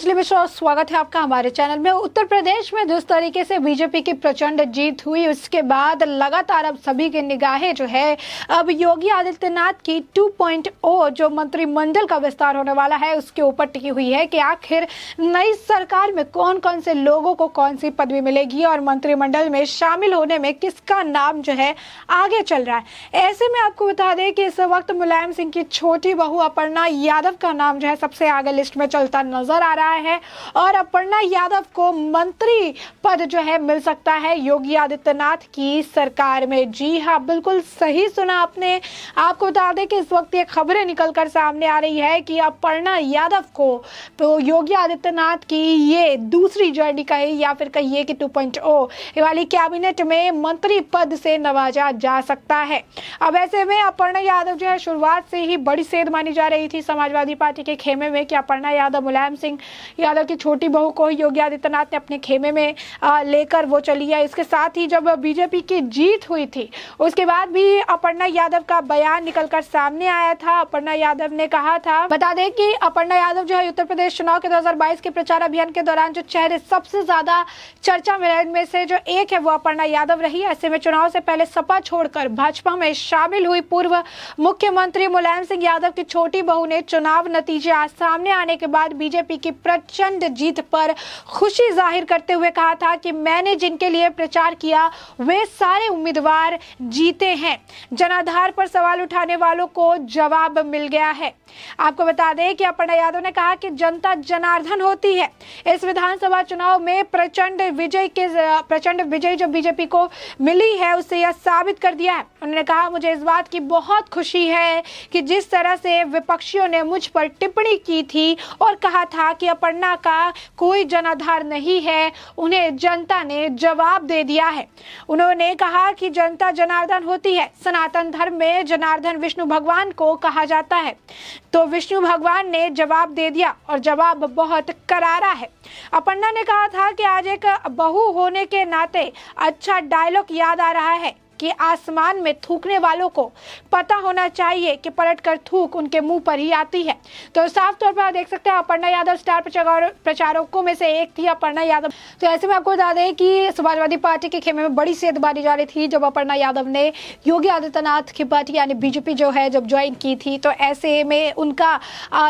अंजलि मिश्रा, स्वागत है आपका हमारे चैनल में। उत्तर प्रदेश में जिस तरीके से बीजेपी की प्रचंड जीत हुई, उसके बाद लगातार अब सभी की निगाहें जो है अब योगी आदित्यनाथ की 2.0 जो मंत्रिमंडल का विस्तार होने वाला है उसके ऊपर टिकी हुई है कि आखिर नई सरकार में कौन कौन से लोगों को कौन सी पदवी मिलेगी और मंत्रिमंडल में शामिल होने में किसका नाम जो है आगे चल रहा है। ऐसे में आपको बता दें कि इस वक्त मुलायम सिंह की छोटी बहू अपर्णा यादव का नाम जो है सबसे आगे लिस्ट में चलता नजर आ रहा है और अपर्णा यादव को मंत्री पद जो है मिल सकता है योगी आदित्यनाथ की सरकार में। जी हाँ, बिल्कुल सही सुना आपने। आपको बता दें कि इस वक्त ये खबरें निकलकर सामने आ रही है कि अपर्णा यादव को तो योगी आदित्यनाथ की ये दूसरी जर्नी कहे या फिर कहिए कि 2.0 वाली कैबिनेट में मंत्री पद से नवाजा जा सकता है। अब ऐसे में अपर्णा यादव जो है शुरुआत से ही बड़ी सेध मानी जा रही थी समाजवादी पार्टी के खेमे में कि अपर्णा यादव मुलायम सिंह यादव की छोटी बहू को योगी आदित्यनाथ ने अपने खेमे में लेकर वो चली है। इसके साथ ही जब बीजेपी की जीत हुई थी उसके बाद भी अपर्णा यादव का बयान निकलकर सामने आया था। अपर्णा यादव ने कहा था, बता दें कि अपर्णा यादव जो है उत्तर प्रदेश चुनाव के 2022 के प्रचार अभियान के दौरान जो चेहरे सबसे ज्यादा चर्चा में से जो एक है वो अपर्णा यादव रही। ऐसे में चुनाव से पहले सपा छोड़कर भाजपा में शामिल हुई पूर्व मुख्यमंत्री मुलायम सिंह यादव की छोटी बहू ने चुनाव नतीजे आज सामने आने के बाद बीजेपी की प्रचंड जीत पर खुशी जाहिर करते हुए कहा था कि मैंने जिनके लिए प्रचार किया वे सारे उम्मीदवार जीते हैं। जनाधार पर सवाल उठाने वालों को जवाब मिल गया है। आपको बता दें कि अपर्णा यादव ने कहा कि जनता जनार्दन होती है। इस विधानसभा चुनाव में प्रचंड विजय जो बीजेपी को मिली है उससे यह साबित कर दिया है। उन्होंने कहा, मुझे इस बात की बहुत खुशी है कि जिस तरह से विपक्षियों ने मुझ पर टिप्पणी की थी और कहा था कि अपर्णा का कोई जनाधार नहीं है, उन्हें जनता ने जवाब दे दिया है। उन्होंने कहा कि जनता जनार्दन होती है। सनातन धर्म में जनार्दन विष्णु भगवान को कहा जाता है, तो विष्णु भगवान ने जवाब दे दिया और जवाब बहुत करारा है। अपर्णा ने कहा था कि आज एक बहू होने के नाते अच्छा डायलॉग याद आ रहा है कि आसमान में थूकने वालों को पता होना चाहिए कि पलटकर थूक उनके मुंह पर ही आती है। तो साफ तौर पर आप देख सकते हैं अपर्णा यादव स्टार प्रचारकों में से एक थी अपर्णा यादव। तो ऐसे में आपको बता दें कि समाजवादी पार्टी के खेमे में बड़ी सेध बांधी जा रही थी जब अपर्णा यादव ने योगी आदित्यनाथ की पार्टी यानी बीजेपी जो है जब ज्वाइन की थी। तो ऐसे में उनका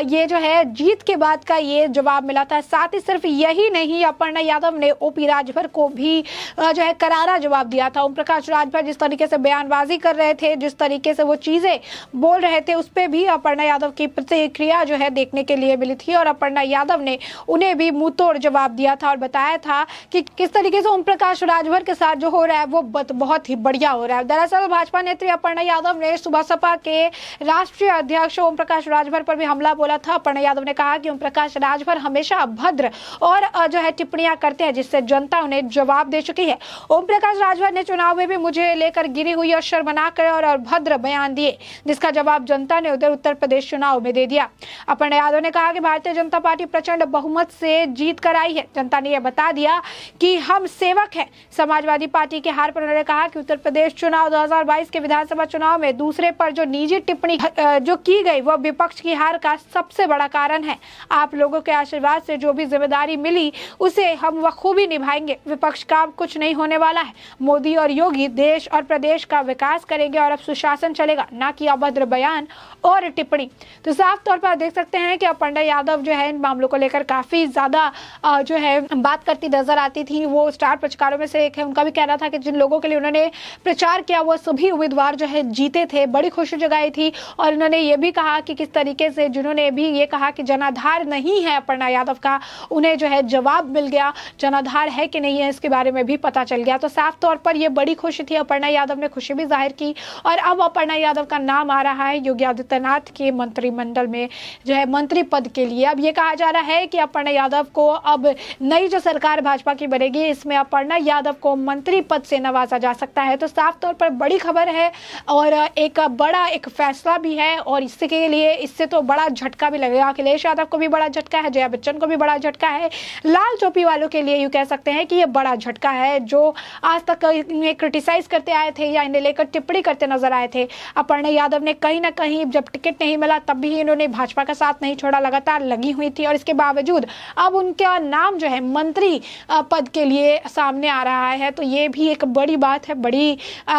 ये जो है जीत के बाद का ये जवाब मिला था। साथ ही सिर्फ यही नहीं, अपर्णा यादव ने ओपी राजभर को भी जो है करारा जवाब दिया था। ओम प्रकाश राजभर जिस तरीके से बयानबाजी कर रहे थे, जिस तरीके से वो चीजें बोल रहे थे, उस पे भी अपर्णा यादव की प्रतिक्रिया जो है देखने के लिए मिली थी और अपर्णा यादव ने उन्हें भी मुंह तोड़ जवाब दिया था और बताया था कि किस तरीके से ओम प्रकाश राजभर के साथ जो हो रहा है वो बहुत ही बढ़िया हो रहा है। दरअसल भाजपा नेत्री अपर्णा यादव ने सुबह सपा के राष्ट्रीय अध्यक्ष ओम प्रकाश राजभर पर भी हमला बोला था। अपर्णा यादव ने कहा कि ओम प्रकाश राजभर हमेशा अभद्र और जो है टिप्पणियां करते हैं जिससे जनता उन्हें जवाब दे चुकी है। ओम प्रकाश राजभर ने चुनाव में भी मुझे लेकर गिरी हुई और शर्मनाक और भद्र बयान दिए जिसका जवाब जनता ने उधर उत्तर प्रदेश चुनाव में दे दिया। अपर्णा यादव ने कहा कि भारतीय जनता पार्टी प्रचंड बहुमत से जीत कर आई है। जनता ने यह बता दिया कि हम सेवक हैं। समाजवादी पार्टी के हार पर उन्होंने कहा कि उत्तर प्रदेश चुनाव 2022 के विधानसभा चुनाव में दूसरे पर जो निजी टिप्पणी जो की गई वह विपक्ष की हार का सबसे बड़ा कारण है। आप लोगों के आशीर्वाद से जो भी जिम्मेदारी मिली उसे हम बखूबी निभाएंगे। विपक्ष का कुछ नहीं होने वाला है। मोदी और योगी देश और प्रदेश का विकास करेंगे और अब सुशासन चलेगा, ना कि अभद्र बयान और टिप्पणी। तो साफ तौर पर देख सकते हैं कि अपर्णा यादव जो है इन मामलों को लेकर काफी ज्यादा जो है बात करती नजर आती थी। वो स्टार प्रचारकों में से एक है। उनका भी कहना था कि जिन लोगों के लिए उन्होंने प्रचार किया वो सभी उम्मीदवार जो है जीते थे। बड़ी खुशी जगाई थी और उन्होंने ये भी कहा कि किस तरीके से जिन्होंने भी ये कहा कि जनाधार नहीं है अपर्णा यादव का, उन्हें जो है जवाब मिल गया। जनाधार है कि नहीं है इसके बारे में भी पता चल गया। तो साफ तौर पर यह बड़ी खुशी थी। अपर्णा यादव ने खुशी भी जाहिर की और अब अपर्णा यादव का नाम आ रहा है योगी आदित्यनाथ के मंत्रिमंडल में जो है मंत्री पद के लिए। अब ये कहा जा रहा है कि अपर्णा यादव को अब नई जो सरकार भाजपा की बनेगी इसमें अपर्णा यादव को मंत्री पद से नवाजा जा सकता है। तो साफ तौर पर बड़ी खबर है और एक बड़ा फैसला भी है और इसके लिए इससे तो बड़ा झटका भी लगेगा। अखिलेश यादव को भी बड़ा झटका है, जया बच्चन को भी बड़ा झटका है, लाल टोपी वालों के लिए यूं कह सकते हैं कि ये बड़ा झटका है जो आज तक क्रिटिसाइज करते बताते आए थे या इन्हें लेकर टिप्पणी करते नजर आए थे। अपर्णा यादव ने कहीं ना कहीं जब टिकट नहीं मिला तब भी इन्होंने भाजपा का साथ नहीं छोड़ा, लगातार लगी हुई थी और इसके बावजूद अब उनका नाम जो है मंत्री पद के लिए सामने आ रहा है। तो ये भी एक बड़ी बात है, बड़ी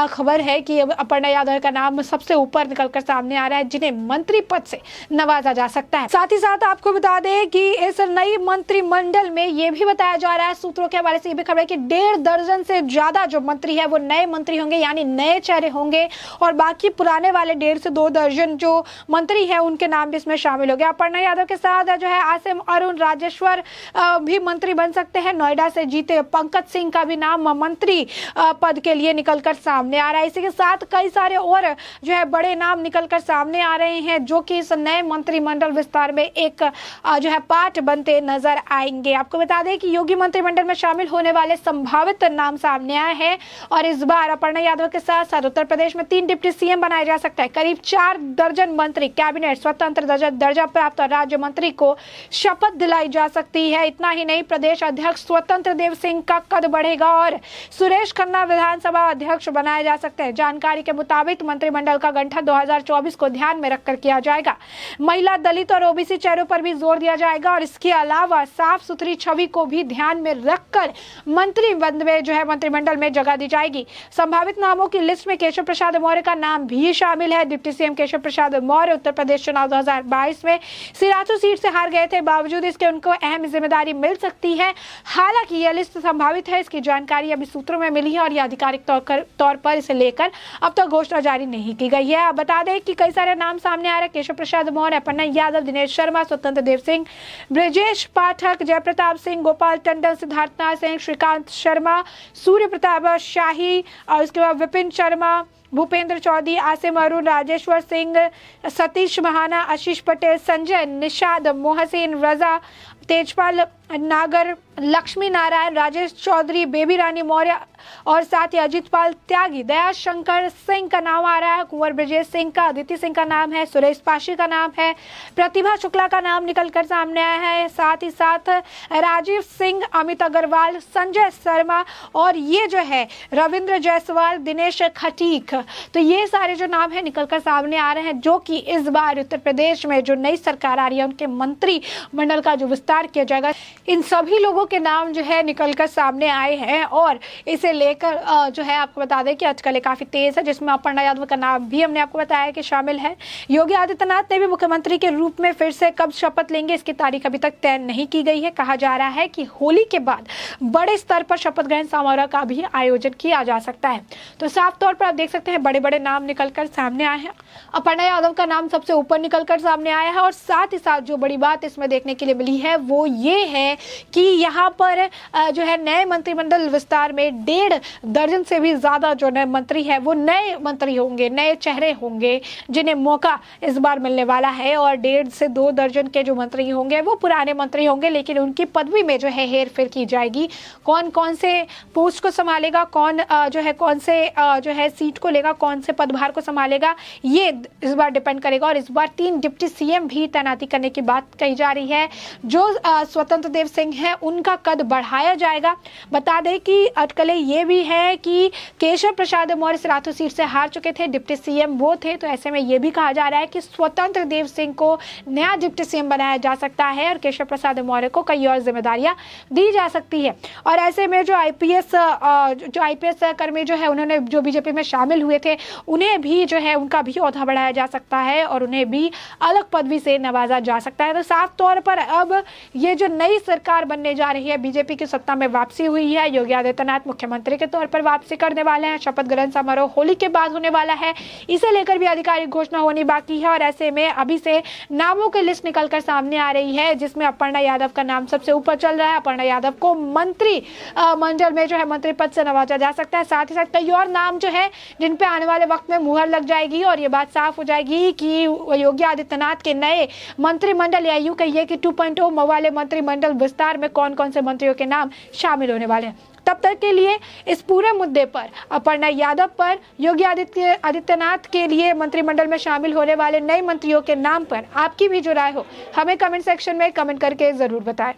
खबर है कि अपर्णा यादव का नाम सबसे ऊपर निकलकर सामने आ रहा है जिन्हें मंत्री पद से नवाजा जा सकता है। साथ ही साथ आपको बता दें कि इस नई मंत्रिमंडल में ये भी बताया जा रहा है, सूत्रों के हवाले से ये भी खबर है कि 1.5 दर्जन से ज्यादा जो मंत्री है वो नए मंत्री होंगे, यानी नए चेहरे होंगे और बाकी पुराने वाले 1.5 से 2 दर्जन जो मंत्री है उनके नाम भी इसमें शामिल हो गया। अपर्णा यादव के साथ जो है आसिम अरुण राजेश्वर भी मंत्री बन सकते हैं। नोएडा से जीते पंकज सिंह का भी नाम मंत्री पद के लिए निकलकर सामने आ रहा है। इसी के साथ कई सारे और जो है बड़े नाम निकलकर सामने आ रहे हैं जो कि इस नए मंत्रिमंडल विस्तार में एक जो है पार्ट बनते नजर आएंगे। आपको बता दें कि योगी मंत्रिमंडल में शामिल होने वाले संभावित नाम सामने आए हैं और इस बार अपर्णा यादव के साथ साथ उत्तर प्रदेश में 3 डिप्टी सीएम बनाया जा सकता है। करीब 4 दर्जन मंत्री, कैबिनेट, स्वतंत्र दर्जा प्राप्त और राज्य मंत्री को शपथ दिलाई जा सकती है। इतना ही नहीं, प्रदेश अध्यक्ष स्वतंत्र देव सिंह का कद बढ़ेगा और सुरेश खन्ना विधानसभा अध्यक्ष बनाया जा सकता है। जानकारी के मुताबिक मंत्रिमंडल का गठन 2024 को ध्यान में रखकर किया जाएगा। महिला, दलित और ओबीसी चेहरों पर भी जोर दिया जाएगा और इसके अलावा साफ सुथरी छवि को भी ध्यान में रखकर मंत्रिमंडल में जगह दी जाएगी। संभावित नामों की लिस्ट में केशव प्रसाद मौर्य का नाम भी शामिल है। डिप्टी सीएम केशव प्रसाद मौर्य उत्तर प्रदेश चुनाव 2022 में सिराथू सीट से हार गए थे, बावजूद इसके उनको अहम जिम्मेदारी मिल सकती है। हालांकि यह लिस्ट संभावित है, इसकी जानकारी अभी सूत्रों में मिली है और यह आधिकारिक तौर पर इसे लेकर अब तक घोषणा जारी नहीं की गई है। बता दें कि कई सारे नाम सामने आ रहे हैं, केशव प्रसाद मौर्य, अपर्णा यादव, दिनेश शर्मा, स्वतंत्र देव सिंह, ब्रजेश पाठक, जयप्रताप सिंह, गोपाल टंडन, सिद्धार्थनाथ सिंह, श्रीकांत शर्मा, सूर्य प्रताप शाही और उसके बाद विपिन शर्मा, भूपेंद्र चौधरी, आसिम अरुण, राजेश्वर सिंह, सतीश महाना, आशीष पटेल, संजय निषाद, मोहसिन रजा, तेजपाल नागर, लक्ष्मी नारायण, राजेश चौधरी, बेबी रानी मौर्य और साथ ही अजीत पाल त्यागी, दया शंकर सिंह का नाम आ रहा है, कुंवर ब्रजेश सिंह का, अदिति सिंह का नाम है, सुरेश पाशी का नाम है, प्रतिभा शुक्ला का नाम निकलकर सामने आया है। साथ ही साथ राजीव सिंह, अमित अग्रवाल, संजय शर्मा और ये जो है रविंद्र जायसवाल, दिनेश खटीक, तो ये सारे जो नाम है निकलकर सामने आ रहे हैं जो कि इस बार उत्तर प्रदेश में जो नई सरकार आ रही है उनके मंत्रिमंडल का जो विस्तार किया जाएगा, इन सभी लोगों के नाम जो है निकलकर सामने आए हैं और इसे लेकर जो है आपको बता दें कि आजकल काफी तेज है, जिसमें अपर्णा यादव का नाम भी हमने आपको बताया कि शामिल है। योगी आदित्यनाथ ने भी मुख्यमंत्री के रूप में फिर से कब शपथ लेंगे इसकी तारीख अभी तक तय नहीं की गई है। कहा जा रहा है कि होली के बाद बड़े स्तर पर शपथ ग्रहण समारोह का भी आयोजन किया जा सकता है। तो साफ तौर पर आप देख सकते हैं बड़े बड़े नाम निकलकर सामने आए हैं। अपर्णा यादव का नाम सबसे ऊपर निकलकर सामने आया है और साथ ही साथ जो बड़ी बात इसमें देखने के लिए मिली है वो ये है कि यहाँ पर जो है नए मंत्रिमंडल विस्तार में 1.5 दर्जन से भी ज्यादा जो नए मंत्री है वो नए मंत्री होंगे, नए चेहरे होंगे जिन्हें मौका इस बार मिलने वाला है और 1.5 से 2 दर्जन के जो मंत्री होंगे वो पुराने मंत्री होंगे, लेकिन उनकी पदवी में जो है हेर फेर की जाएगी। कौन कौन से पोस्ट को संभालेगा, कौन जो है कौन से जो है सीट को लेगा, कौन से पदभार को संभालेगा, ये इस बार डिपेंड करेगा। और इस बार 3 डिप्टी सीएम भी तैनाती करने की बात कही जा रही है। जो स्वतंत्र देव सिंह है उनका कद बढ़ाया जाएगा। बता दें कि अटकलें ये भी है कि केशव प्रसाद मौर्य सिराथू सीट से हार चुके थे, डिप्टी सीएम वो थे, तो ऐसे में ये भी कहा जा रहा है कि स्वतंत्र देव सिंह को नया डिप्टी सीएम बनाया जा सकता है और केशव प्रसाद मौर्य को कई और जिम्मेदारियां दी जा सकती है। और ऐसे में जो आईपीएस कर्मी जो है उन्होंने जो बीजेपी में शामिल हुए थे उन्हें भी जो है उनका भी ओहदा बढ़ाया जा सकता है और उन्हें भी अलग पदवी से नवाजा जा सकता है। तो साफ तौर पर अब ये जो नई सरकार बनने जा रही है, बीजेपी की सत्ता में वापसी हुई है, योगी आदित्यनाथ मुख्यमंत्री के तौर पर वापसी करने वाले हैं। शपथ ग्रहण समारोह होली के बाद होने वाला है, इसे लेकर भी आधिकारिक घोषणा होनी बाकी है। और ऐसे में अभी से नामों की लिस्ट निकलकर सामने आ रही है जिसमें अपर्णा यादव का नाम सबसे ऊपर चल रहा है। अपर्णा यादव को मंत्री मंडल में जो है मंत्री पद से नवाजा जा सकता है। साथ ही साथ कई और नाम जो है जिन पे आने वाले वक्त में मुहर लग जाएगी और ये बात साफ हो जाएगी कि योगी आदित्यनाथ के नए मंत्रिमंडल या यूं कहिए कि 2.0 वाले मंत्रिमंडल विस्तार में कौन कौन से मंत्रियों के नाम शामिल होने वाले हैं। तब तक के लिए इस पूरे मुद्दे पर अपर्णा यादव पर योगी आदित्यनाथ के लिए मंत्रिमंडल में शामिल होने वाले नए मंत्रियों के नाम पर आपकी भी जो राय हो हमें कमेंट सेक्शन में कमेंट करके जरूर बताएं।